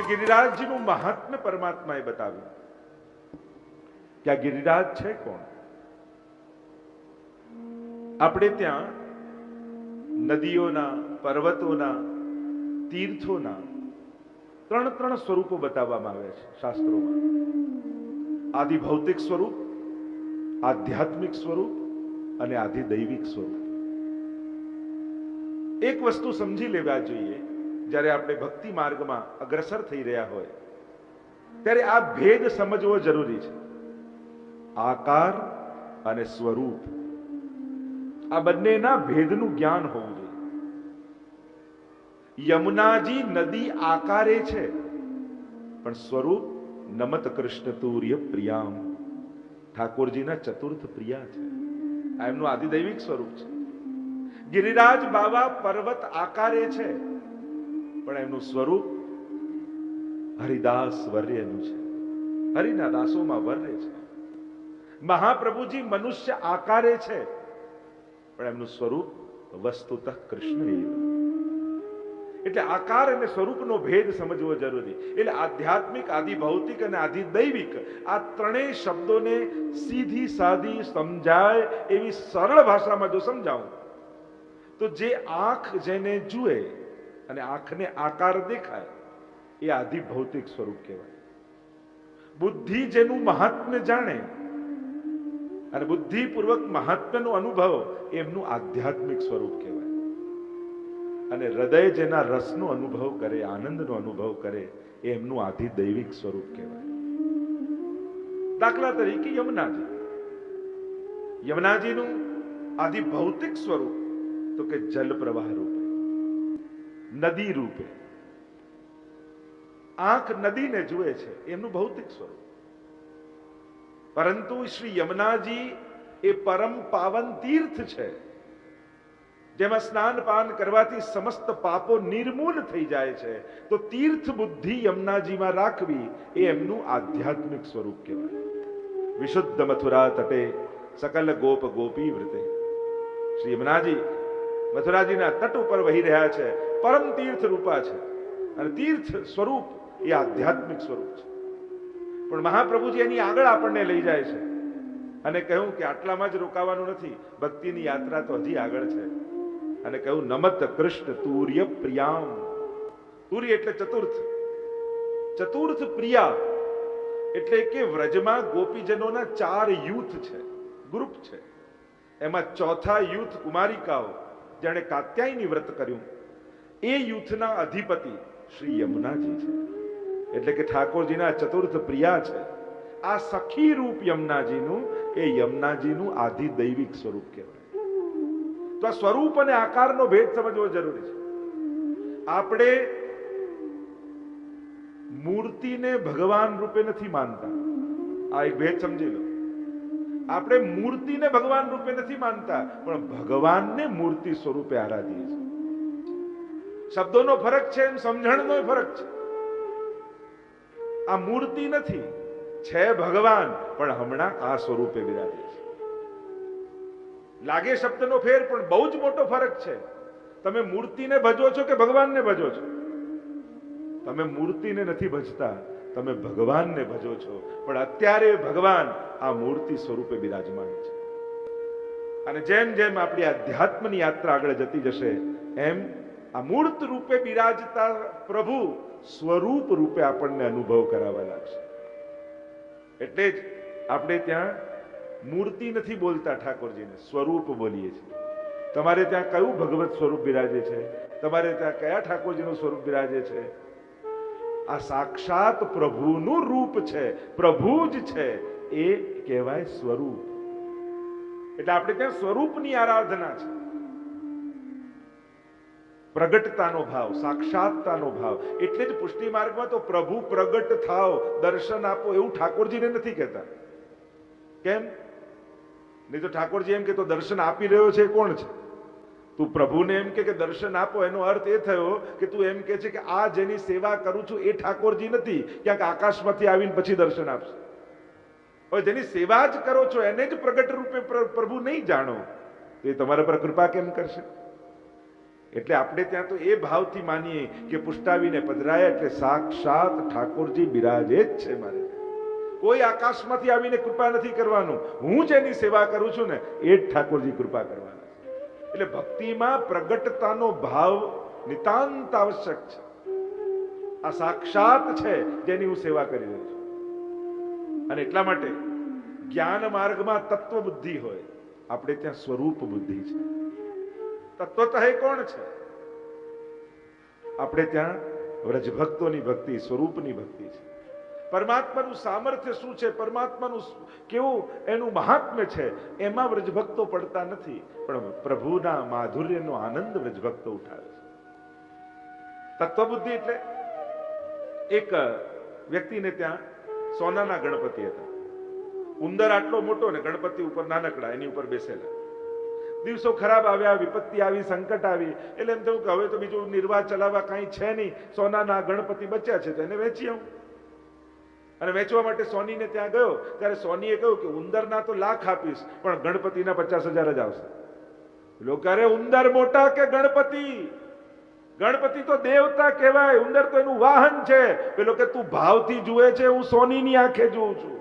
ગિરિરાજજીનું મહાત્મ્ય પરમાત્માએ બતાવ્યું કે આ ગિરિરાજ છે કોણ. આપણે ત્યાં નદીઓના, પર્વતોના, તીર્થોના ત્રણ સ્વરૂપો બતાવવામાં આવે છે શાસ્ત્રોમાં. આદિ ભૌતિક સ્વરૂપ, આધ્યાત્મિક સ્વરૂપ અને આદિ દૈવિક સ્વરૂપ. એક વસ્તુ સમજી લેવા જોઈએ, જ્યારે આપણે ભક્તિ માર્ગમાં અગ્રસર થઈ રહ્યા હોય ત્યારે આ ભેદ સમજવો જરૂરી છે. આકાર અને સ્વરૂપ, આ બંનેના ભેદનું જ્ઞાન હોવું જોઈએ. યમુનાજી નદી આકારે છે, પણ સ્વરૂપ નમત કૃષ્ણ તુર્ય પ્રિયામ, ઠાકોરજીના ચતુર્થ પ્રિયા છે. આ એમનું આદિદૈવિક સ્વરૂપ છે. ગિરિરાજ બાબા પર્વત આકારે છે, પણ એમનું સ્વરૂપ હરિદાસ વર્યનું છે, હરિના દાસોમાં વર્ય છે. મહાપ્રભુજી મનુષ્ય આકારે છે, પણ એમનું સ્વરૂપ વસ્તુતઃ કૃષ્ણ. એટલે આકાર અને સ્વરૂપનો ભેદ સમજવો જરૂરી. એટલે આધ્યાત્મિક, આદિ ભૌતિક અને આદિ દૈવિક આ ત્રણેય શબ્દોને સીધી સાદી સમજાય એવી સરળ ભાષામાં જો સમજાવું તો જે આંખ જેને જુએ અને આંખને આકાર દેખાય એ આદિ ભૌતિક સ્વરૂપ કહેવાય. બુદ્ધિ જેનું મહાત્મ્ય જાણે અને બુદ્ધિપૂર્વક મહાત્મ્યનો અનુભવ એમનું આધ્યાત્મિક સ્વરૂપ કહેવાય. અને હૃદય જેના રસનો અનુભવ કરે, આનંદનો અનુભવ કરે એ એમનું આદિ દૈવિક સ્વરૂપ કહેવાય. દાખલા તરીકે યમુનાજીનું આદિ ભૌતિક સ્વરૂપ તો કે જલ પ્રવાહ રૂપે, નદી રૂપે. આંખ નદીને જુએ છે, એમનું ભૌતિક સ્વરૂપ. પરંતુ શ્રી યમુનાજી એ પરમ પાવન તીર્થ છે, જેમાં સ્નાન પાન કરવાથી સમસ્ત પાપો નિર્મૂલ થઈ જાય છે. તો તીર્થ બુદ્ધિ યમુનાજીમાં રાખવી એ એમનું આધ્યાત્મિક સ્વરૂપ કહેવાય. વિશુદ્ધ મથુરા તટે સકલ ગોપ ગોપી વૃતે. શ્રી યમુનાજી મથુરાજીના તટ ઉપર વહી રહ્યા છે, પરમ તીર્થ રૂપા છે અને તીર્થ સ્વરૂપ એ આધ્યાત્મિક સ્વરૂપ છે. પણ મહાપ્રભુજી એની આગળ આપણને લઈ જાય છે અને કહ્યું કે આટલામાં જ રોકાવાનું નથી, ભક્તિની યાત્રા તો હજી આગળ છે. અને કહ્યું નમત કૃષ્ણ તુર્ય પ્રિયામ. તુર્ય એટલે ચતુર્થ, ચતુર્થ પ્રિયા એટલે કે વ્રજમાં ગોપીજનોના 4 યુથ છે, ગ્રુપ છે. એમાં ચોથા યુથ કુમારિકાઓ જેણે કાત્યાયની વ્રત કર્યું એ યુથના અધિપતિ શ્રી યમુનાજી છે. એટલે કે ઠાકોરજીના ચતુર્થ પ્રિયા છે. આ સખી રૂપ યમુનાજીનું એ યમુનાજીનું આદિ દૈવિક સ્વરૂપ કહેવાય. તો આ સ્વરૂપ અને આકારનો ભેદ સમજવો જરૂરી છે. આપણે મૂર્તિને ભગવાન રૂપે નથી માનતા. આ એક ભેદ સમજી લો. આપણે મૂર્તિને ભગવાન રૂપે નથી માનતા, પણ ભગવાનને મૂર્તિ સ્વરૂપે આરાધીએ છીએ. શબ્દોનો ફરક છે, એમ સમજણનો ફરક છે. આ મૂર્તિ નથી, છે ભગવાન, પણ હમણાં આ સ્વરૂપે બિરાજે છે. લાગે શબ્દનો ફેર, પણ બહુ જ મોટો ફરક છે. તમે મૂર્તિને ભજો છો કે ભગવાનને ભજો છો? તમે મૂર્તિને નથી ભજતા, તમે ભગવાનને ભજો છો. પણ અત્યારે ભગવાન આ મૂર્તિ સ્વરૂપે બિરાજમાન છે. અને જેમ જેમ આપણી આધ્યાત્મની યાત્રા આગળ જતી જશે એમ આ મૂર્ત રૂપે બિરાજતા પ્રભુ સ્વરૂપ રૂપે આપણને અનુભવ કરાવવા લાગશે. એટલે જ આપણે ત્યાં મૂર્તિ નથી બોલતા, ઠાકોરજીને સ્વરૂપ બોલીએ છીએ. તમારે ત્યાં કયું ભગવત સ્વરૂપ બિરાજે છે? તમારે ત્યાં કયા ઠાકોરજીનું સ્વરૂપ બિરાજે છે? આ સાક્ષાત પ્રભુનું રૂપ છે, પ્રભુ જ છે, એ કહેવાય સ્વરૂપ. એટલે આપણે ત્યાં સ્વરૂપની આરાધના છે. પ્રગટતાનો ભાવ, સાક્ષાતતાનો ભાવ. એટલે જ પુષ્ટિ માર્ગમાં તો પ્રભુ પ્રગટ થાઓ, દર્શન આપો એવું ઠાકોરજીને નથી કહેતા. કેમ? નહીં તો ઠાકોરજી એમ કે તો દર્શન આપી રહ્યો છે કોણ છે? તું પ્રભુને એમ કે દર્શન આપો, એનો અર્થ એ થયો કે તું એમ કે છે કે આ જેની સેવા કરું છું એ ઠાકોરજી નથી, ક્યાંક આકાશમાંથી આવીને પછી દર્શન આપશે. હવે જેની સેવા જ કરો છો એને જ પ્રગટ રૂપે પ્રભુ નહીં જાણો તો એ તમારા પર કૃપા કેમ કરશે? એટલે આપણે ત્યાં તો એ ભાવથી માનીએ કે પુષ્ટાવીને પધરાયા એટલે સાક્ષાત ઠાકોરજી બિરાજે જ છે. મારે કોઈ આકાશમાંથી આવીને કૃપા નથી કરવાનું, હું જેની સેવા કરું છું ને એ જ ઠાકોરજી કૃપા કરવાના છે. એટલે ભક્તિમાં પ્રગટતાનો ભાવ નિતાંત આવશ્યક છે. આ સાક્ષાત છે જેની હું સેવા કરી રહ્યો છું. અને એટલા માટે જ્ઞાન માર્ગમાં તત્વ બુદ્ધિ હોય, આપણે ત્યાં સ્વરૂપ બુદ્ધિ છે. તત્વતઃ કોણ છે? આપણે ત્યાં વ્રજભક્તોની ભક્તિ, સ્વરૂપની ભક્તિ છે. પરમાત્માનું સામર્થ્ય શું છે, પરમાત્માનું કેવું એનું મહાત્મ્ય છે, એમાં વ્રજભક્તો પડતા નથી, પણ પ્રભુના માધુર્યનો આનંદ વ્રજભક્તો ઉઠાવે છે. તત્વબુદ્ધિ એટલે એક વ્યક્તિને ત્યાં સોનાના ગણપતિ હતા. ઉંદર આટલો મોટો ને ગણપતિ ઉપર નાનકડા, એની ઉપર બેસેલા. દિવસો ખરાબ આવ્યા, વિપત્તિ આવી, સંકટ આવી, એટલે એમ થયું કે હવે તો બીજું નિર્વાહ ચલાવવા કાંઈ છે નહીં, સોનાના ગણપતિ બચ્યા છે તો એને વેચી આવું. અને વેચવા માટે સોનીને ત્યાં ગયો ત્યારે સોનીએ કહ્યું કે ઉંદરના તો લાખ આપીશ પણ ગણપતિના 50,000 જ આવશે. લોકો અરે ઉંદર મોટા કે ગણપતિ? ગણપતિ તો દેવતા કહેવાય, ઉંદર તો એનું વાહન છે. પેલો કે તું ભાવથી જુએ છે, હું સોનીની આંખે જોઉં છું.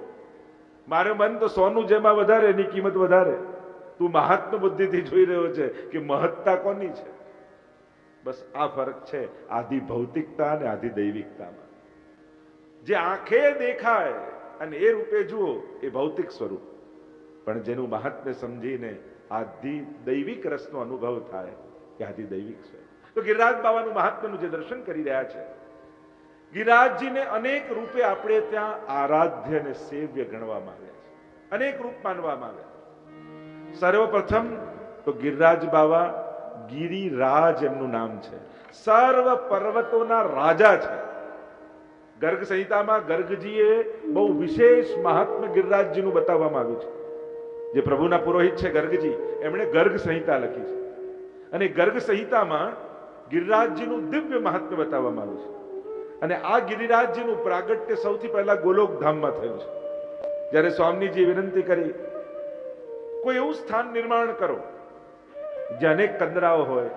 મારે મન તો સોનું જેમાં વધારે એની કિંમત વધારે. તું મહાત્મ બુદ્ધિથી જોઈ રહ્યો છે કે મહત્તા કોની છે. બસ આ ફરક છે આદિ ભૌતિકતા અને આદિ દૈવિકતામાં. જે આંખે દેખાય અને એ રૂપે જુઓ એ ભૌતિક સ્વરૂપ, પણ જેનું મહાત્મ્ય સમજીને આદિ દૈવિક રસનો અનુભવ થાય એ આદિ દૈવિક સ્વરૂપ. તો ગિરિરાજ બાબાનું મહાત્મ્યનું જે દર્શન કરી રહ્યા છે, ગિરિરાજજીને અનેક રૂપે આપણે ત્યાં આરાધ્ય અને સેવ્ય ગણવામાં આવ્યા છે, અનેક રૂપ માનવામાં આવ્યા. સર્વપ્રથમ તો ગિરિરાજ બાબા ગિરિરાજ એમનું નામ છે, સર્વ પર્વતોના રાજા છે. ગર્ગ સંહિતામાં ગર્ગજીએ બહુ વિશેષ મહાત્મ્ય ગિરિરાજજીનું બતાવવામાં આવ્યું છે. જે પ્રભુના પુરોહિત છે ગર્ગજી, એમણે ગર્ગ સંહિતા લખી છે અને ગર્ગ સંહિતામાં ગિરિરાજજીનું દિવ્ય મહાત્મ્ય બતાવવામાં આવ્યું છે. અને આ ગિરિરાજજીનું પ્રાગટ્ય સૌથી પહેલા ગોલોક ધામમાં થયું છે. જ્યારે સ્વામીજીએ વિનંતી કરી કોઈ એવું સ્થાન નિર્માણ કરો જ્યાં અનેક કંદરાઓ હોય,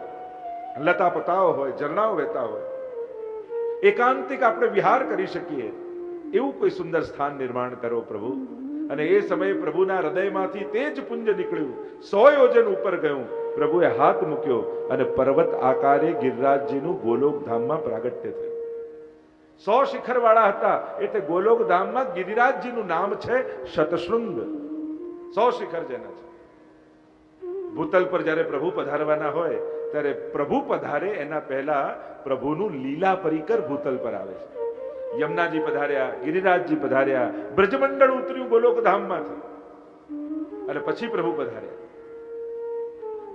લતા પતાઓ હોય, ઝરણાઓ વહેતા હોય, એકાંતિક આપણે વિહાર કરી શકીએ એવું કોઈ સુંદર સ્થાન નિર્માણ કરો પ્રભુ. અને એ સમયે પ્રભુના હૃદયમાંથી તેજ પુંજ નીકળ્યું, 100 યોજન ઉપર ગયું. પ્રભુએ હાથ મૂક્યો અને પર્વત આકારે ગિરિરાજજીનું ગોલોક ધામમાં પ્રાગટ્ય થયું. 100 શિખર વાળા હતા એટલે ગોલોક ધામમાં ગિરિરાજજીનું નામ છે શતશૃંગ. 100 શિખર જેના છે. ભૂતલ પર જ્યારે પ્રભુ પધારવાના હોય ત્યારે પ્રભુ પધારે એના પહેલા પ્રભુનું લીલા પરિકર ભૂતલ પર આવે છે. યમુનાજી પધાર્યા, ગિરિરાજજી પધાર્યા, બ્રજમંડળ ઉતર્યું ગોલોક ધામમાંથી અને પછી પ્રભુ પધાર્યા.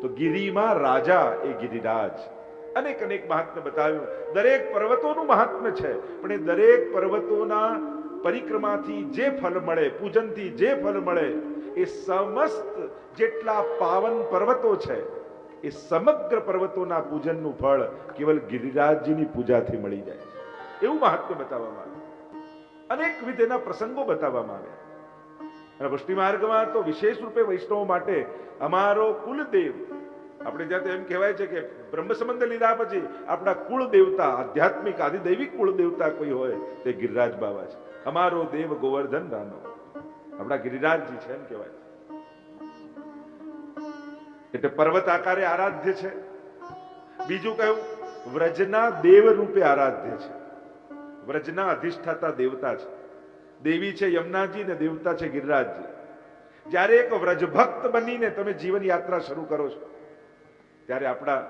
તો ગિરિમાં રાજા એ ગિરિરાજ. અનેક અનેક મહાત્મ્ય બતાવ્યું. દરેક પર્વતોનું મહાત્મ્ય છે, પણ એ દરેક પર્વતોના પરિક્રમાથી જે ફળ મળે, પૂજનથી જે ફળ મળે, એ સમસ્ત જેટલા પાવન પર્વતો છે એ સમગ્ર પર્વતોના પૂજનનું ફળ કેવલ ગિરિરાજજીની પૂજાથી મળી જાય છે. એવું મહાત્મ્ય બતાવવામાં આવ્યું. અનેક વિધેના પ્રસંગો બતાવવામાં આવ્યા. અને પુષ્ટિ માર્ગમાં તો વિશેષ રૂપે વૈષ્ણવો માટે અમારો કુલદેવ, આપણે જ્યાં તો એમ કહેવાય છે કે બ્રહ્મ સંબંધ લીધા પછી આપણા કુળ દેવતા, આધ્યાત્મિક આદિદૈવિક કુળ દેવતા કોઈ હોય તે ગિરિરાજ બાબા છે. અમારો દેવ ગોવર્ધન રાનો, આપણા ગિરિરાજજી છે એમ કહેવાય. એટલે પર્વત આકારે આરાધ્ય છે. બીજું કહ્યું વ્રજના દેવ રૂપે આરાધ્ય છે. વ્રજના અધિષ્ઠાતા દેવતા છે. દેવી છે યમુનાજી ને દેવતા છે ગિરિરાજજી. જ્યારે એક વ્રજભક્ત બનીને તમે જીવન યાત્રા શરૂ કરો છો ત્યારે આપણા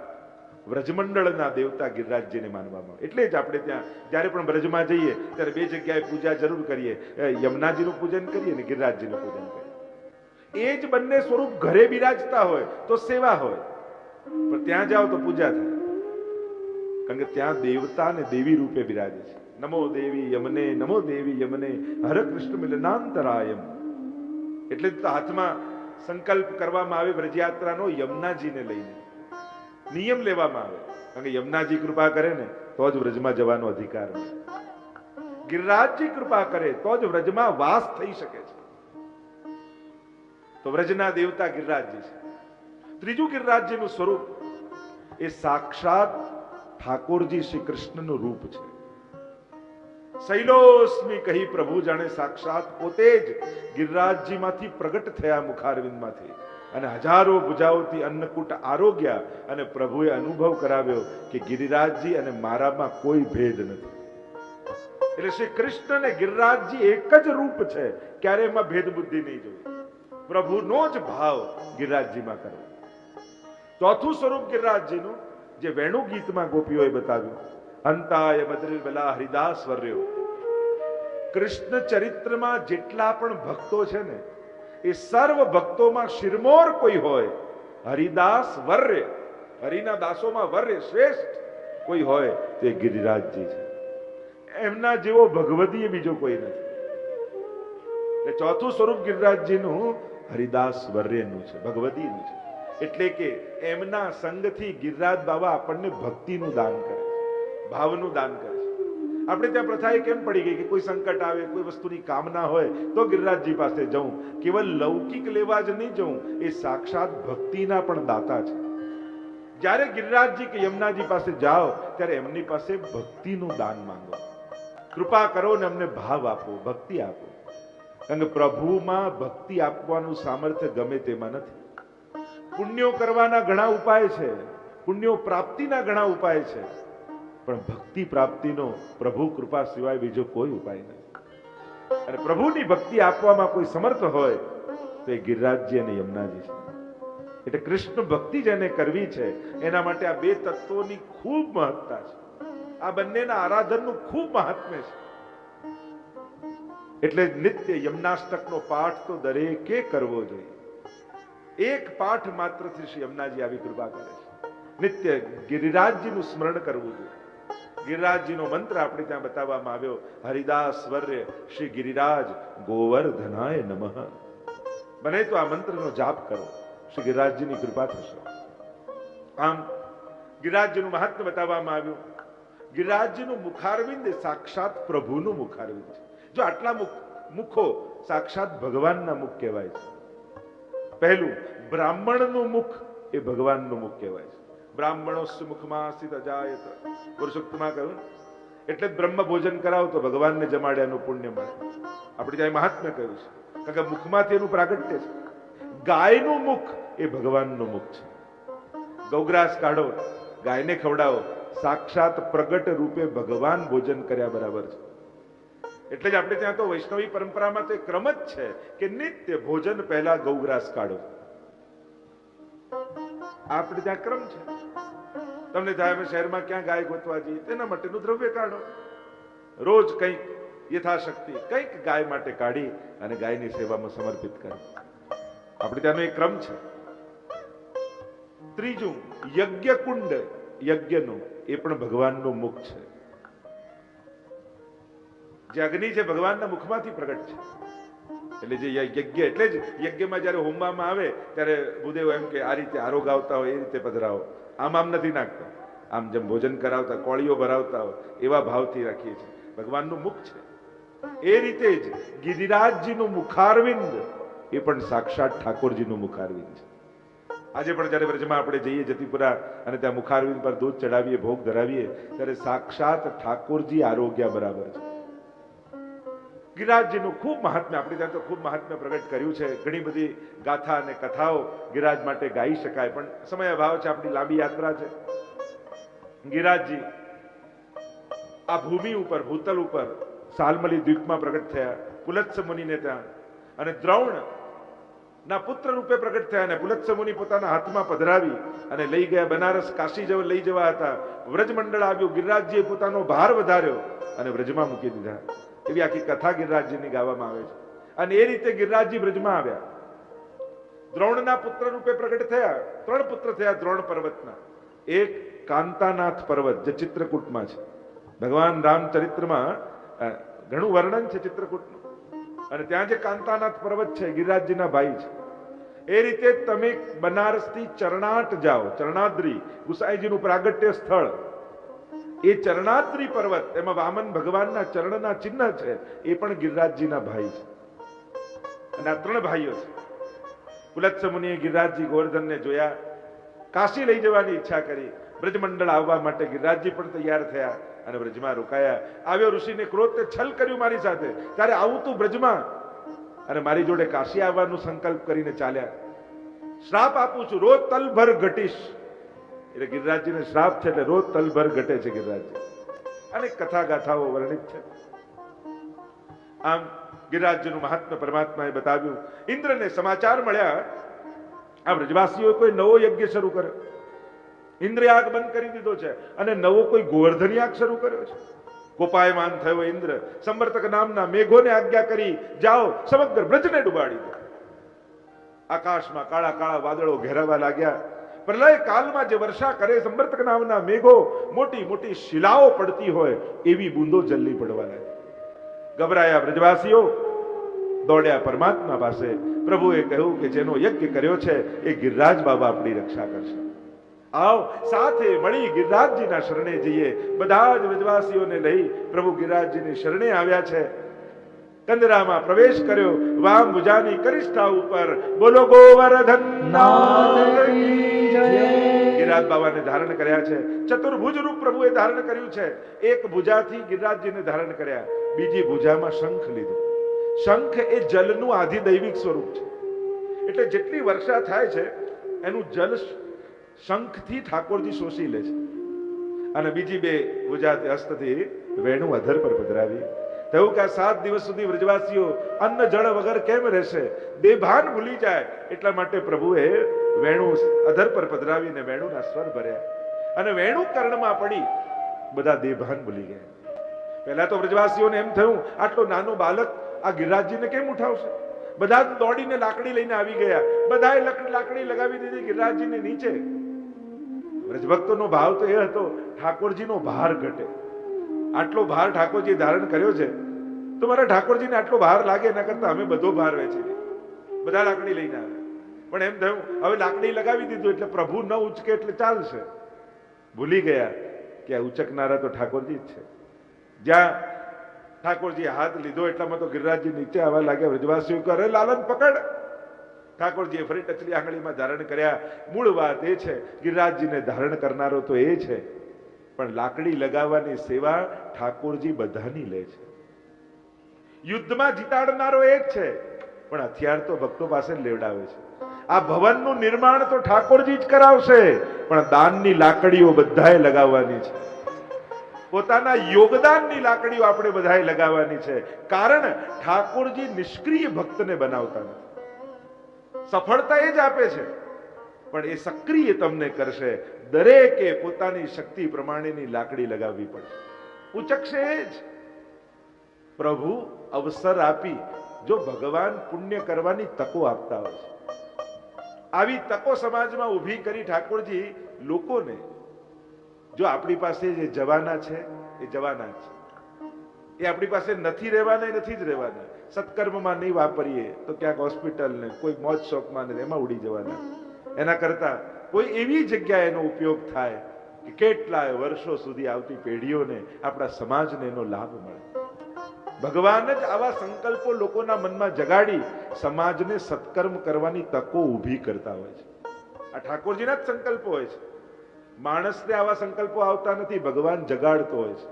વ્રજમંડળના દેવતા ગિરિરાજજીને માનવામાં આવે. એટલે જ આપણે ત્યાં જ્યારે પણ વ્રજમાં જઈએ ત્યારે 2 જગ્યાએ પૂજા જરૂર કરીએ, યમુનાજીનું પૂજન કરીએ અને ગિરિરાજજીનું પૂજન કરીએ. એ જ બંને સ્વરૂપ ઘરે બિરાજતા હોય તો સેવા હોય, પણ ત્યાં જાઓ તો પૂજા થાય. કારણ કે ત્યાં દેવતા અને દેવી રૂપે બિરાજે છે. નમો દેવી યમને, નમો દેવી યમને, હરે કૃષ્ણ મિલનાંતરાયમ. એટલે તો હાથમાં સંકલ્પ કરવામાં આવે વ્રજયાત્રાનો યમુનાજીને લઈને, નિયમ લેવામાં આવે. કારણ કે યમુનાજી કૃપા કરે ને તો જ વ્રજમાં જવાનો અધિકાર મળે. ગિરિરાજજી કૃપા કરે તો જ વ્રજમાં વાસ થઈ શકે છે. તો વ્રજના દેવતા ગિરિરાજજી છે. ત્રીજું ગિરિરાજજીનું સ્વરૂપ એ સાક્ષાત ઠાકોરજી શ્રી કૃષ્ણનું રૂપ છે. શૈલોસ્મી કહી પ્રભુ જાણે સાક્ષાત પોતે જ ગિરિરાજજીમાંથી પ્રગટ થયા મુખારવિંદમાંથી, અને હજારો ભુજાઓથી અન્નકૂટ આરોગ્યા, અને પ્રભુએ અનુભવ કરાવ્યો કે ગિરિરાજજી અને મારામાં કોઈ ભેદ નથી. એટલે શ્રી કૃષ્ણ અને ગિરિરાજજી એક જ રૂપ છે, ક્યારે એમાં ભેદ બુદ્ધિ નહીં જોઈ. પ્રભુનો જ ભાવ ગિરિરાજજીમાં કરવો. ચોથું સ્વરૂપ ગિરિરાજજીનું જે વેણુ ગીતમાં ગોપીઓએ બતાવ્યું, અંતાય બદ્રિલ બલા હરિદાસ વર્યો. કૃષ્ણ ચરિત્રમાં જેટલા પણ ભક્તો છે ને, એ સર્વ ભક્તોમાં શિરમોર કોઈ હોય, હરિદાસ વર્ય, હરિના દાસોમાં વર્ય શ્રેષ્ઠ કોઈ હોય તે ગિરિરાજજી છે. એમના જેવો ભગવદીય બીજો કોઈ નથી. એટલે ચોથું સ્વરૂપ ગિરિરાજજીનું હરિદાસ વર્યનું છે, ભગવદીનું છે. એટલે કે એમના સંગથી ગિરિરાજ બાબા આપણને ભક્તિનું દાન કરે, ભાવનું દાન કરે છે. આપણે ત્યાં પ્રથા એ કેમ પડી ગઈ કે કોઈ સંકટ આવે, કોઈ વસ્તુની કામના હોય તો ગિરિરાજજી પાસે જવું. કેવલ લૌકિક લેવા જ નહીં જવું, એ સાક્ષાત ભક્તિના પણ દાતા છે. જ્યારે ગિરિરાજજી કે યમુનાજી પાસે જાઓ ત્યારે એમની પાસે ભક્તિનું દાન માંગો. કૃપા કરો ને અમને ભાવ આપો, ભક્તિ આપો. કારણ કે પ્રભુમાં ભક્તિ આપવાનું સામર્થ્ય ગમે તેમાં નથી. પુણ્યો કરવાના ઘણા ઉપાય છે, પુણ્યો પ્રાપ્તિના ઘણા ઉપાય છે, પણ ભક્તિ પ્રાપ્તિનો પ્રભુ કૃપા સિવાય બીજો કોઈ ઉપાય નથી. અને પ્રભુની ભક્તિ આપવામાં કોઈ સમર્થ હોય તો એ ગિરિરાજજી અને યમુનાજી છે. એટલે કૃષ્ણ ભક્તિ જેને કરવી છે એના માટે આ બે તત્વોની ખૂબ મહત્તા છે. આ બંનેના આરાધનનું ખૂબ મહાત્મ્ય છે. એટલે નિત્ય યમનાષ્ટકનો પાઠ તો દરેકે કરવો જોઈએ. એક પાઠ માત્રથી શ્રી યમુનાજી આવી કૃપા કરે છે. નિત્ય ગિરિરાજજીનું સ્મરણ કરવું જોઈએ. ગિરિરાજજીનો મંત્ર આપણે ત્યાં બતાવવામાં આવ્યો, હરિદાસ વર્ય શ્રી ગિરિરાજ ગોવર્ધનાય નમઃ. બને તો આ મંત્રનો જાપ કરો, શ્રી ગિરિરાજજીની કૃપા થશે. આમ ગિરિરાજજીનું મહાત્મ્ય બતાવવામાં આવ્યું. ગિરિરાજજીનું મુખારવિંદ એ સાક્ષાત પ્રભુનું મુખારવિંદ છે. જો આટલા મુખો સાક્ષાત ભગવાનના મુખ કહેવાય છે. પહેલું બ્રાહ્મણનું મુખ એ ભગવાનનું મુખ કહેવાય છે. બ્રાહ્મણોસ્ય મુખમાં સ્થિત અજાયત, પુરુષોત્તમમાં કહ્યું. એટલે બ્રહ્મ ભોજન કરાવો તો ભગવાનને જમાડ્યાનું પુણ્ય મળે. આપણે ત્યાં મહાત્મ્ય કહ્યું છે, કારણ કે મુખમાંથી એનું પ્રાગટ્ય છે. ગાયનું મુખ એ ભગવાનનું મુખ છે. ગૌગ્રાસ કાઢો, ગાયને ખવડાવો, સાક્ષાત પ્રગટ રૂપે ભગવાન ભોજન કર્યા બરાબર છે. એટલે જ આપણે ત્યાં તો વૈષ્ણવી પરંપરામાં તો એક ક્રમ જ છે કે નિત્ય ભોજન પહેલા ગૌગ્રાસ કાઢો. આપણે ત્યાં ક્રમ છે. તમને થાય શહેરમાં ક્યાં ગાય ગોતવા જઈએ, તેના માટેનું દ્રવ્ય કાઢો. રોજ કંઈક યથાશક્તિ કંઈક ગાય માટે કાઢી અને ગાયની સેવામાં સમર્પિત કરો. આપણે ત્યાંનો એક ક્રમ છે. ત્રીજું યજ્ઞ કુંડ, યજ્ઞનું એ પણ ભગવાનનું મુખ છે. જે અગ્નિ છે ભગવાનના મુખમાંથી પ્રગટ છે. એટલે જે યજ્ઞ, એટલે જ યજ્ઞમાં જયારે હોમવામાં આવે ત્યારે ભૂદેવ એમ કે આ રીતે આરોગ આવતા હોય એ રીતે પધરાવો, આમ નથી નાખતા. આમ જેમ ભોજન કરાવતા કોળીઓ ભરાવતા હોય એવા ભાવથી રાખીએ છીએ. ભગવાનનું મુખ છે. એ રીતે જ ગિરિરાજજીનું મુખારવિંદ એ પણ સાક્ષાત ઠાકોરજીનું મુખારવિંદ છે. આજે પણ જયારે વ્રજમાં આપણે જઈએ જતીપુરા અને ત્યાં મુખારવિંદ પર દૂધ ચડાવીએ, ભોગ ધરાવીએ, ત્યારે સાક્ષાત ઠાકોરજી આરોગ્ય બરાબર છે. ગિરિરાજજીનું ખૂબ મહાત્મ્ય આપણે ત્યાં તો ખૂબ મહાત્મ્ય પ્રગટ કર્યું છે. ઘણી બધી ગાથા અને કથાઓ ગિરિરાજ માટે ગાઈ શકાય, પણ સમય અભાવ છે, આપણી લાંબી યાત્રા છે. ગિરિરાજજી આ ભૂમિ ઉપર, ભૂતલ ઉપર સાલમલી દ્વીપમાં પ્રગટ થયા, પુલત્સ મુનિને ત્યાં, અને દ્રોણ ના પુત્ર રૂપે પ્રગટ થયા. અને પુલત્સ મુનિ પોતાના હાથમાં પધરાવી અને લઈ ગયા બનારસ, કાશી લઈ જવા હતા. વ્રજ મંડળ આવ્યું, ગિરિરાજજીએ પોતાનો ભાર વધાર્યો અને વ્રજમાં મૂકી દીધા. એવી આખી કથા ગિરિરાજજીની ગાવામાં આવે છે. અને એ રીતે ગિરિરાજજી વ્રજમાં આવ્યા. દ્રોણના પુત્ર રૂપે પ્રગટ થયા. 3 પુત્ર થયા દ્રોણ પર્વતના. એક કાંતાનાથ પર્વત જે ચિત્રકૂટમાં છે. ભગવાન રામચરિત્રમાં ઘણું વર્ણન છે ચિત્રકૂટનું. અને ત્યાં જે કાંતાનાથ પર્વત છે ગિરિરાજજીના ભાઈ છે. એ રીતે તમે બનારસથી ચરણાટ જાઓ, ચરણાદ્રી ગુસાઈજીનું પ્રાગટ્ય સ્થળ, એ ચરણાદ્રી પર્વત, એમાં વામન ભગવાનના ચરણના ચિહ્ન છે. એ પણ ગિરિરાજજીના ભાઈ છે. અને આ 3 ભાઈઓ છે. પુલત્સ મુનિએ ગિરિરાજજી ગોવર્ધનને જોયા, કાશી લઈ જવાની ઈચ્છા કરી. બ્રજમંડળ આવવા માટે ગિરિરાજજી પણ તૈયાર થયા અને બ્રજમાં રોકાયા. આવ્યો ઋષિને ક્રોધ, છલ કર્યું મારી સાથે, ત્યારે આવું તું બ્રજમાં અને મારી જોડે કાશી આવવાનું સંકલ્પ કરીને ચાલ્યા. શ્રાપ આપું છું, રોજ તલભર ઘટીશ. એટલે ગિરિરાજજીને શ્રાપ છે, એટલે રોજ તલભર ઘટે છે ગિરિરાજજી. અને કથા ગાથાઓ વર્ણિત છે. આમ ગિરિરાજજીનું મહાત્મ્ય પરમાત્માએ બતાવ્યું. ઇન્દ્રને સમાચાર મળ્યા, આ બ્રજવાસીઓએ કોઈ નવો યજ્ઞ શરૂ કર્યો, ઇન્દ્રયાગ બંધ કરી દીધો છે અને નવો કોઈ ગોવર્ધન યાગ શરૂ કર્યો છે. કોપાયમાન થયો ઇન્દ્ર. સંવર્તક નામના મેઘોને આજ્ઞા કરી, જાઓ સમગ્ર બ્રજને ડુબાડી દો. આકાશમાં કાળા કાળા વાદળો ઘેરાવા લાગ્યા. પ્રલય કાલમાં જે વર્ષા કરે સંવર્તક નામના મેઘો, મોટી મોટી શિલાઓ પડતી હોય એવી બૂંદો જલ્દી પડવા લાગી. ગભરાયા બ્રજવાસીઓ, દોડ્યા પરમાત્મા પાસે. પ્રભુએ કહ્યું કે જેનો યજ્ઞ કર્યો છે એ ગિરિરાજ બાબા આપણી રક્ષા કરશે. આવ સાથે મળી ગિરિરાજજીના શરણે જઈએ. બધા જ બ્રજવાસીઓને લઈ પ્રભુ ગિરિરાજજીની શરણે આવ્યા છે. કંદરામાં પ્રવેશ કર્યો. વામ ભુજાની કરિષ્ઠા ઉપર બોલો ગોવર્ધન નાથ કી જય. ગિરિરાજ બાબાને ધારણ કર્યા છે. ચતુર્ભુજ રૂપ પ્રભુએ ધારણ કર્યું છે. એક ભુજાથી ગિરિરાજજીને ધારણ કર્યા, બીજી ભુજામાં શંખ લીધું. શંખ એ જલનું આધિદૈવિક સ્વરૂપ છે. એટલે જેટલી વર્ષા થાય છે એનું જલ શંખથી ઠાકોરજી શોષી લે છે. અને બીજી બે ભુજાથી હસ્તથી વેણુ અધર પર પધરાવી. થયું કે આ 7 દિવસ સુધી વ્રજવાસીઓ અન્ન જળ વગર કેમ રહેશે, બેભાન ભૂલી જાય. એટલા માટે પ્રભુએ વેણુ અધર પર પધરાવીને વેણુના સ્વર ભર્યા અને વેણુ કર્ણમાં પડી બધા દેભાન ભૂલી ગયા. પહેલા તો વ્રજવાસીઓને એમ થયું આટલો નાનો બાલક આ ગિરિરાજજીને કેમ ઉઠાવશે. બધા દોડીને લાકડી લઈને આવી ગયા. બધાએ લાકડી લગાવી દીધી ગિરિરાજજીને નીચે. વ્રજભક્તોનો ભાવ તો એ હતો ઠાકોરજીનો ભાર ઘટે. આટલો ભાર ઠાકોરજી ધારણ કર્યો છે તો મારા ઠાકોરજીને આટલો ભાર લાગે, એના કરતા અમે બધો ભાર વેચી દઈએ. બધા લાકડી લઈને આવે. પણ એમ થયું હવે લાકડી લગાવી દીધું એટલે પ્રભુ ન ઉચકે એટલે ચાલશે. ભૂલી ગયા કે આ ઉચકનારા તો ઠાકોરજી જ છે. જ્યાં ઠાકોરજી હાથ લીધો એટલામાં તો ગિરિરાજજી નીચે આવવા લાગ્યા. વ્રજવાસીઓ કરે લાલન પકડ. ઠાકોરજીએ ફરી ટચલી આંગળીમાં ધારણ કર્યા. મૂળ વાત એ છે ગિરિરાજજીને ધારણ કરનારો તો એ છે, પણ લાકડી લગાવવાની સેવા ઠાકોરજી બધાની લે છે. યુદ્ધમાં જીતાડનારો એ જ છે, પણ હથિયાર તો ભક્તો પાસે લેવડાવે છે. આ ભવનનું નિર્માણ તો ઠાકોરજી જ કરાવશે, પણ દાનની લાકડીઓ બધાએ લગાવવાની છે. પોતાના યોગદાનની લાકડીઓ આપણે બધાએ લગાવવાની છે. કારણ ઠાકોરજી નિષ્ક્રિય ભક્તને બનાવતા નથી. સફળતા એ જ આપે છે, પણ એ સક્રિય તમને કરશે. દરેકે પોતાની શક્તિ પ્રમાણેની લાકડી લગાવવી પડશે. ઉચકશે એ જ. પ્રભુ અવસર આપી જો ભગવાન પુણ્ય કરવાની તકો આપતા હોય છે. આવી તકો સમાજમાં ઊભી કરી ઠાકોરજી લોકોને, જો આપણી પાસે જે જવાના છે એ જવાના છે, એ આપણી પાસે નથી રહેવાના, નથી જ રહેવાના. સત્કર્મમાં નહીં વાપરીએ તો ક્યાંક હોસ્પિટલ ને કોઈ મોજ શોખમાં ને એમાં ઉડી જવાના. એના કરતા કોઈ એવી જગ્યાએ એનો ઉપયોગ થાય કે કેટલાય વર્ષો સુધી આવતી પેઢીઓને, આપણા સમાજને એનો લાભ મળે. ભગવાન જ આવા સંકલ્પો લોકોના મનમાં જગાડી સમાજને સત્કર્મ કરવાની તકો ઊભી કરતા હોય છે. આ ઠાકોરજીના જ સંકલ્પો હોય છે. માણસને આવા સંકલ્પો આવતા નથી, ભગવાન જગાડતો હોય છે.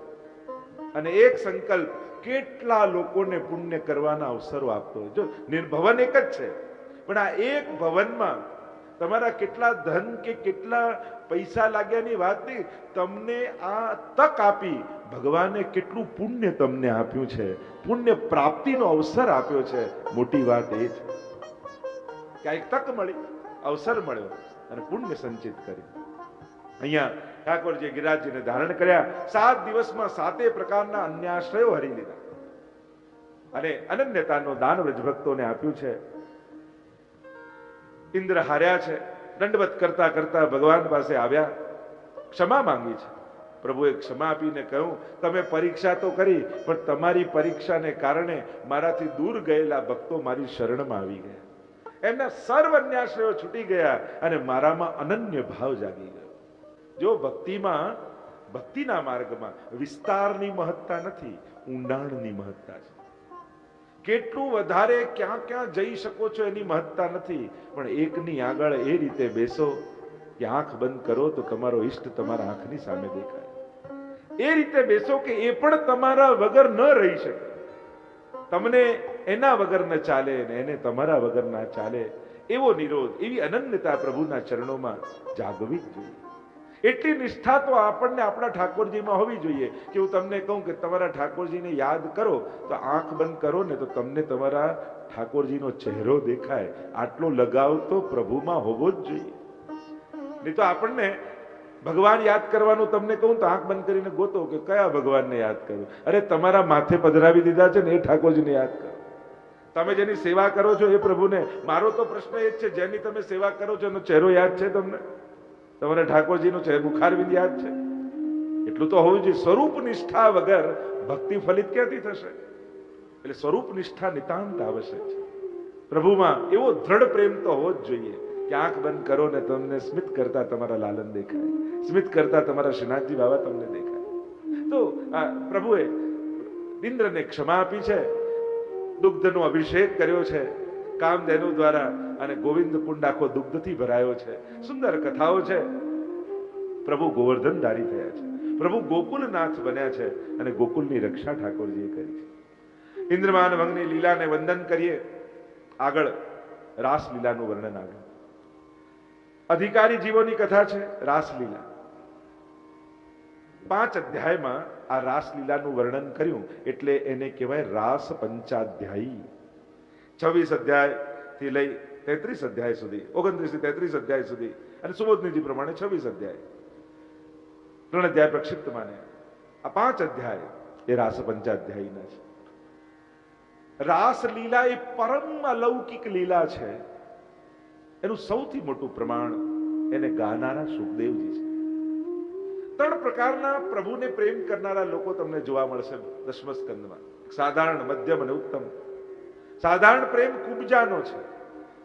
અને એક સંકલ્પ કેટલા લોકોને પુણ્ય કરવાના અવસરો આપતો હોય. જો ભવન એક જ છે, પણ આ એક ભવનમાં તમારા કેટલા ધન કે કેટલા પૈસા લાગ્યાની વાત નહીં, તમને આ તક આપી ભગવાને કેટલું પુણ્ય તમને આપ્યું છે, પુણ્ય પ્રાપ્તિનો અવસર આપ્યો છે. મોટી વાત એ છે કે આ એક તક મળી, અવસર મળ્યો અને પુણ્ય સંચિત કરી. અહીંયા ઠાકોરજી ગિરિરાજજીને ધારણ કર્યા. 7 દિવસમાં 7 પ્રકારના અન્યાશ્રયો હરી લીધા અને અનન્યતાનો દાન વ્રજભક્તોને આપ્યું છે. ઇન્દ્ર હાર્યા છે. દંડવત કરતા કરતા ભગવાન પાસે આવ્યા, ક્ષમા માંગી છે. પ્રભુએ ક્ષમા આપીને કહ્યું તમે પરીક્ષા તો કરી, પણ તમારી પરીક્ષાને કારણે મારાથી દૂર ગયેલા ભક્તો મારી શરણમાં આવી ગયા. એમના સર્વ અન્યાશ્રયો છૂટી ગયા અને મારામાં અનન્ય ભાવ જાગી ગયો. જો ભક્તિમાં, ભક્તિના માર્ગમાં વિસ્તારની મહત્તા નથી, ઊંડાણની મહત્તા છે. કેટલું વધારે ક્યાં ક્યાં જઈ શકો છો એની મહત્તા નથી, પણ એકની આગળ એ રીતે બેસો કે આંખ બંધ કરો તો તમારો ઈષ્ટ તમારા આંખની સામે દેખાય. એ રીતે બેસો કે એ પણ તમારા વગર ન રહી શકે. તમને એના વગર ન ચાલે ને એને તમારા વગર ના ચાલે. એવો નિરોધ, એવી અનન્યતા પ્રભુના ચરણોમાં જાગવી જ જોઈએ. એટલી નિષ્ઠા તો આપણને આપણા ઠાકોરજીમાં હોવી જોઈએ કે હું તમને કહું કે તમારા ઠાકોરજીને યાદ કરો તો આંખ બંધ કરો ને તો તમને તમારા ઠાકોરજીનો ચહેરો દેખાય. આટલો લગાવ તો પ્રભુમાં હોવો જ જોઈએ. નહીં તો આપણને ભગવાન યાદ કરવાનું તમને કહું તો આંખ બંધ કરીને ગોતો કે કયા ભગવાનને યાદ કરું. અરે તમારા માથે પધરાવી દીધા છે ને એ ઠાકોરજીને યાદ કરો. તમે જેની સેવા કરો છો એ પ્રભુને. મારો તો પ્રશ્ન એ જ છે, જેની તમે સેવા કરો છો એનો ચહેરો યાદ છે તમને? તમારા ઠાકોરજીનો ચહેરો મુખારવિંદ યાદ છે? એટલું તો હોવું જોઈએ. સ્વરૂપ નિષ્ઠા વગર ભક્તિ ફલિત ક્યાંથી થશે? એટલે સ્વરૂપ નિષ્ઠા નિતાંત આવશ્યક છે. પ્રભુમાં એવો દ્રઢ પ્રેમ તો હોવો જ જોઈએ કે આંખ બંધ કરો ને તમને સ્મિત કરતા તમારા લાલન દેખાય, સ્મિત કરતા તમારા શ્રીનાથજી બાબા તમને દેખાય. તો પ્રભુએ ઇન્દ્રને ક્ષમા આપી છે, દુગ્ધનો અભિષેક કર્યો છે કામધેનુ દ્વારા, અને ગોવિંદ કુંડ આખો દુગ્ધથી ભરાયો છે. સુંદર કથાઓ છે. પ્રભુ ગોવર્ધન ધારી થયા છે, પ્રભુ ગોકુલનાથ બન્યા છે, અને ગોકુલની રક્ષા ઠાકોરજીએ કરી છે. ઇન્દ્રમાન વંગની લીલાને વંદન કરીએ. આગળ રાસલીલાનું વર્ણન આગળ. અધિકારી જીવોની કથા છે રાસલીલા. 5 અધ્યાયમાં આ રાસલીલાનું વર્ણન કર્યું એટલે એને કહેવાય રાસ પંચાધ્યાયી. 26 અધ્યાય થી લઈ 33 અધ્યાય સુધી, 29 થી 33 અધ્યાય સુધી, અને સુબોધનીજી પ્રમાણે 26 અધ્યાય, 3 અધ્યાય પ્રક્ષિપ્ત માને. આ 5 અધ્યાય એ રાસ પંચાધ્યાયીના છે. રાસલીલા એ પરમ અલૌકિક લીલા છે. એનું સૌથી મોટું પ્રમાણ એને ગાનારા સુખદેવજી છે. 3 પ્રકારના પ્રભુને પ્રેમ કરનારા લોકો તમને જોવા મળશે દશમ સ્કંદમાં. સાધારણ, મધ્યમ અને ઉત્તમ. સાધારણ પ્રેમ કુબજાનો છે.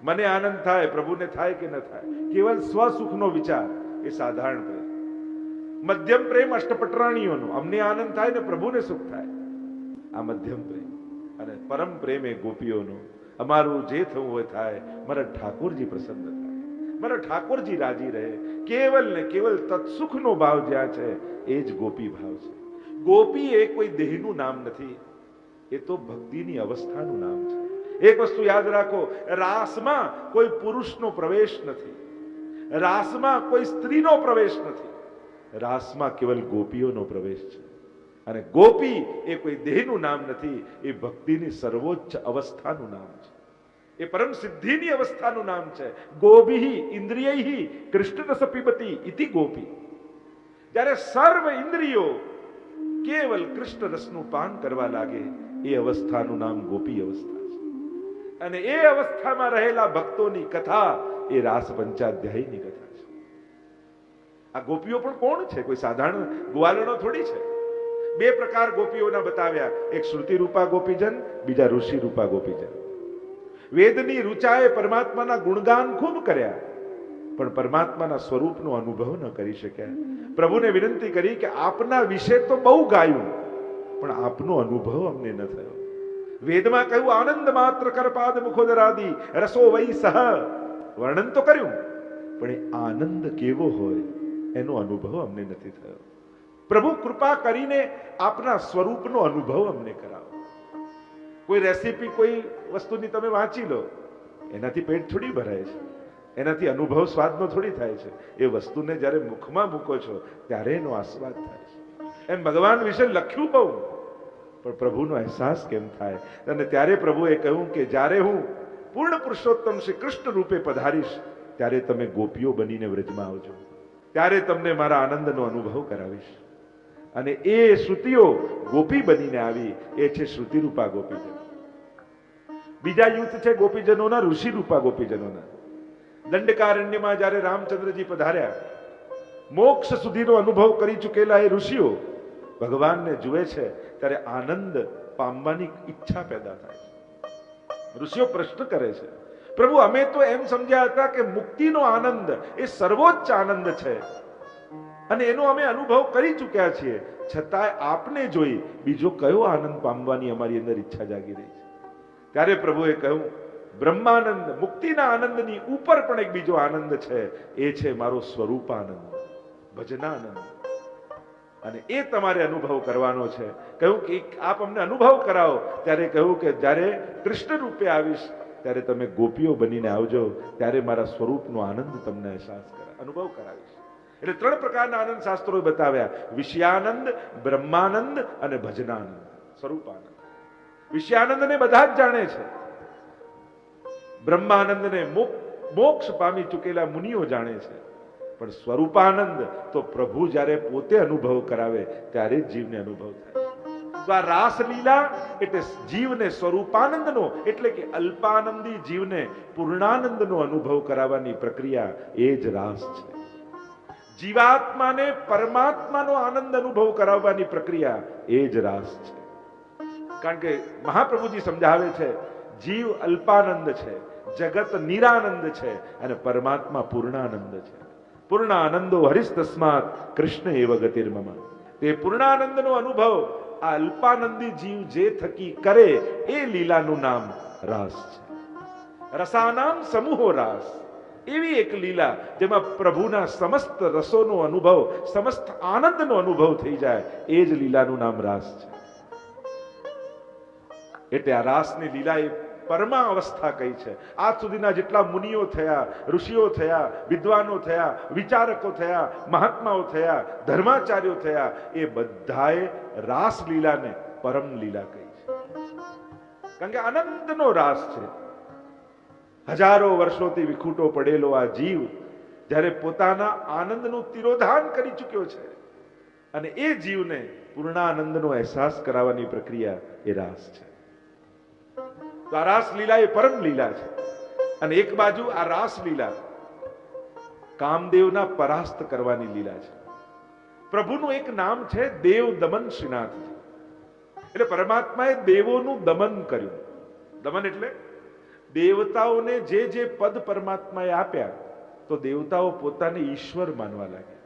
મને આનંદ થાય, પ્રભુને થાય કે ન થાય, કેવલ સ્વસુખનો વિચાર, એ સાધારણ પ્રેમ. મધ્યમ પ્રેમ અષ્ટપટરાણીઓનો, અમને આનંદ થાય ને પ્રભુને સુખ થાય, આ મધ્યમ પ્રેમ. અને પરમ પ્રેમ એ ગોપીઓનો, અમારું જે થવું હોય થાય, મારા ઠાકોરજી પ્રસન્ન થાય, મારા ઠાકોરજી રાજી રહે. કેવલ ને કેવલ તત્સુખનો ભાવ જ્યાં છે એ જ ગોપી ભાવ છે. ગોપી એ કોઈ દેહનું નામ નથી, એ તો ભક્તિની અવસ્થાનું નામ છે. એક વસ્તુ યાદ રાખો, રાસમાં કોઈ પુરુષનો પ્રવેશ નથી, રાસમાં કોઈ સ્ત્રીનો પ્રવેશ નથી, રાસમાં કેવલ ગોપીઓનો પ્રવેશ છે. અને ગોપી એ કોઈ દેહનું નામ નથી, એ ભક્તિની સર્વોચ્ચ અવસ્થાનું નામ છે, એ પરમ સિદ્ધિની અવસ્થાનું નામ છે. ગોભી ઇન્દ્રિયૈ કૃષ્ણ રસ પીબતી ઇતિ ગોપી. જ્યારે સર્વ ઇન્દ્રિયો કેવલ કૃષ્ણ રસનું પાન કરવા લાગે, એ અવસ્થાનું નામ ગોપી અવસ્થા છે. અને એ અવસ્થામાં રહેલા ભક્તોની કથા એ રાસ પંચાધ્યાયીની કથા છે. આ ગોપીઓ પણ કોણ છે? કોઈ સાધારણ ગ્વાલણો થોડી છે. 2 પ્રકાર ગોપીઓના બતાવ્યા, એક શ્રુતિ રૂપા ગોપીજન, બીજા ઋષિ રૂપા ગોપીજન. વેદની ઋચાએ પરમાત્માના ગુણગાન ખૂબ કર્યા, પણ પરમાત્માના સ્વરૂપનો અનુભવ ન કરી શક્યા. પ્રભુને વિનંતી કરી કે આપના વિશે તો બહુ ગાયું, પણ આપનો અનુભવ અમને ન થયો. વેદમાં કહ્યું આનંદ માત્ર કરપાદ મુખોદરાદી રસો વૈ સહ, વર્ણન તો કર્યું, પણ એ આનંદ કેવો હોય એનો અનુભવ અમને નથી થયો. પ્રભુ કૃપા કરીને આપના સ્વરૂપનો અનુભવ અમને કરાવો. કોઈ રેસીપી, કોઈ વસ્તુની તમે વાંચી લો, એનાથી પેટ થોડી ભરાય છે, એનાથી અનુભવ સ્વાદનો થોડી થાય છે. એ વસ્તુને જ્યારે મુખમાં મૂકો છો ત્યારે એનો આસ્વાદ થાય છે. એમ ભગવાન વિશે લખ્યું બહુ, પણ પ્રભુનો અહેસાસ કેમ થાય? અને ત્યારે પ્રભુએ કહ્યું કે જ્યારે હું પૂર્ણ પુરુષોત્તમ શ્રી કૃષ્ણ રૂપે પધારીશ, ત્યારે તમે ગોપીઓ બનીને વ્રજમાં આવજો, ત્યારે તમને મારા આનંદનો અનુભવ કરાવીશ. અને એ શ્રુતિઓ ગોપી બનીને આવી, એ છે શ્રુતિ રૂપા ગોપીજન. બીજા યુથ છે ગોપીજનોના, ઋષિ રૂપા ગોપીજનોના. દંડકારણ્યમાં જ્યારે રામચંદ્રજી પધાર્યા, મોક્ષ સુધીનો અનુભવ કરી ચૂકેલા એ ઋષિઓ ભગવાનને જુએ છે ત્યારે આનંદ પામવાની ઈચ્છા પેદા થાય છે. ઋષિઓ પ્રશ્ન કરે છે, પ્રભુ અમે તો એમ સમજ્યા હતા કે મુક્તિનો આનંદ એ સર્વોચ્ચ આનંદ છે, અને એનો અમે અનુભવ કરી ચૂક્યા છીએ, છતાંય આપને જોઈ બીજો કયો આનંદ પામવાની અમારી અંદર ઈચ્છા જાગી રહી છે. ત્યારે પ્રભુએ કહ્યું, બ્રહ્માનંદ, મુક્તિના આનંદની ઉપર પણ એક બીજો આનંદ છે, એ છે મારો સ્વરૂપાનંદ, ભજનાનંદ. અને એ તમારે અનુભવ કરવાનો છે. કહ્યું કે આપ અમને અનુભવ કરાવો. ત્યારે કહ્યું કે જ્યારે કૃષ્ણ રૂપે આવીશ ત્યારે તમે ગોપીઓ બનીને આવજો, ત્યારે મારા સ્વરૂપનો આનંદ તમને અનુભવ કરાવીશ. એટલે 3 પ્રકારના આનંદ શાસ્ત્રોએ બતાવ્યા: વિષયાનંદ, બ્રહ્માનંદ અને ભજનાનંદ, સ્વરૂપાનંદ. વિષયાનંદને બધા જ જાણે છે, બ્રહ્માનંદને મોક્ષ પામી ચૂકેલા મુનિઓ જાણે છે, પણ સ્વરૂપાનંદ તો પ્રભુ જ્યારે પોતે અનુભવ કરાવે ત્યારે જ જીવને અનુભવ થાય. તો આ રાસલીલા એટલે જીવને સ્વરૂપાનંદનો એટલે કે અલ્પાનંદી જીવને પૂર્ણાનંદનો અનુભવ કરાવવાની પ્રક્રિયા એ જ રાસ છે. જીવાત્માને પરમાત્માનો આનંદ અનુભવ કરાવવાની પ્રક્રિયા એ જ રાસ છે. કારણ કે મહાપ્રભુજી સમજાવે છે, જીવ અલ્પાનંદ છે, જગત નિરાનંદ છે અને પરમાત્મા પૂર્ણાનંદ છે. પૂર્ણાનંદો હરિસ્તસ્માત કૃષ્ણ એવ ગતિર્મમ. તે પૂર્ણાનંદનો અનુભવ આ અલ્પાનંદી જીવ જે થકી કરે એ લીલાનું નામ રાસ છે. રસાનામ સમૂહો રાસ. એવી એક લીલા જેમાં પ્રભુના સમસ્ત રસોનો અનુભવ, સમસ્ત આનંદનો અનુભવ થઈ જાય, એ જ લીલાનું નામ રાસ છે. એટલે આ રાસની લીલા એ પરમા અવસ્થા કઈ છે. આજ સુધીના જેટલા મુનિઓ થયા, ઋષિઓ થયા, વિદ્વાનો થયા, વિચારકો થયા, મહાત્માઓ થયા, ધર્માચાર્યો થયા, એ બધાએ રાસ લીલાને પરમ લીલા કહી છે. કારણ કે આનંદનો રાસ છે. હજારો વર્ષોથી વિખૂટો પડેલો આ જીવ જ્યારે પોતાના આનંદનું તિરોધાન કરી ચૂક્યો છે અને એ જીવને પૂર્ણાનંદનો અહેસાસ કરાવવાની પ્રક્રિયા એ રાસ છે. તો આ રાસ લીલા એ પરમ લીલા છે. અને એક બાજુ આ રાસ લીલા કામદેવના પરાસ્ત કરવાની લીલા છે. પ્રભુનું એક નામ છે દેવ દમન શ્રીનાથજી. એટલે પરમાત્માએ દેવોનું દમન કર્યું. દમન એટલે દેવતાઓને જે જે પદ પરમાત્માએ આપ્યા તો દેવતાઓ પોતાને ઈશ્વર માનવા લાગ્યા,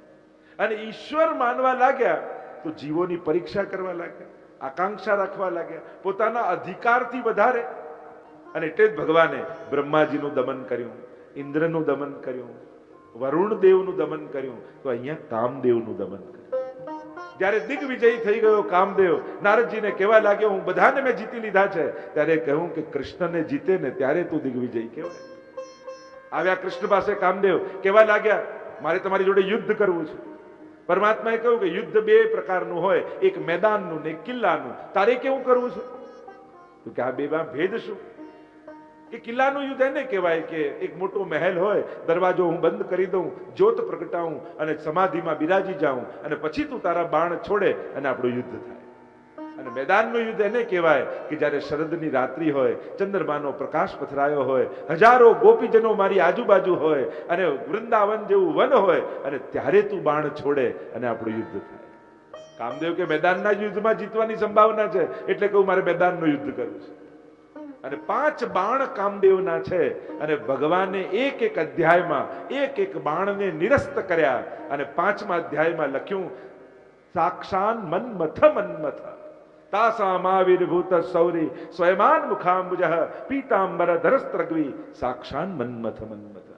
અને ઈશ્વર માનવા લાગ્યા તો જીવોની પરીક્ષા કરવા લાગ્યા, આકાંક્ષા રાખવા લાગ્યા, પોતાના અધિકારથી વધારે. અને એટલે જ ભગવાને બ્રહ્માજીનું દમન કર્યું, ઇન્દ્રનું દમન કર્યું, વરુણ દેવનું દમન કર્યું, તો અહીંયા કામદેવનું દમન કર્યું. જ્યારે દિગ્વિજય થઈ ગયો કામદેવ, નારદજીને કહેવા લાગ્યો હું બધાને મેં જીતી લીધા છે, ત્યારે કહ્યું કે કૃષ્ણને જીતે ને ત્યારે તું દિગ્વિજય કહેવાય. આવ્યા કૃષ્ણ પાસે કામદેવ, કહેવા લાગ્યા મારે તમારી જોડે યુદ્ધ કરવું છે. પરમાત્માએ કહ્યું કે યુદ્ધ 2 પ્રકારનું હોય, એક મેદાનનું ને એક કિલ્લાનું. તારે કેવું કરવું છે? તો કે આ બેમાં ભેદ શું? કે કિલ્લાનું યુદ્ધ એને કહેવાય કે એક મોટો મહેલ હોય, દરવાજો હું બંધ કરી દઉં, જ્યોત પ્રગટાવું અને સમાધિમાં બિરાજી જાઉં, અને પછી તું તારા બાણ છોડે અને આપણું યુદ્ધ થાય. અને મેદાનનું યુદ્ધ એને કહેવાય કે જ્યારે શરદની રાત્રિ હોય, ચંદ્રમાનો પ્રકાશ પથરાયો હોય, હજારો ગોપીજનો મારી આજુબાજુ હોય અને વૃંદાવન જેવું વન હોય, અને ત્યારે તું બાણ છોડે અને આપણું યુદ્ધ થાય. કામદેવ કે મેદાનના યુદ્ધમાં જીતવાની સંભાવના છે, એટલે કહું મારે મેદાનનું યુદ્ધ કરવું છે. અને 5 બાણ કામદેવના છે, અને ભગવાને એક એક અધ્યાયમાં એક એક બાણને નિરસ્ત કર્યા, અને 5મા અધ્યાયમાં લખ્યું સાક્ષાન મન્મથ મન્મથ તાસામાવિર્ભૂત સૌરી સ્વયમાન મુખાંબુજઃ પીતાંબર ધરસ્ત્રગ્વી સાક્ષાન મન્મથ મન્મથ.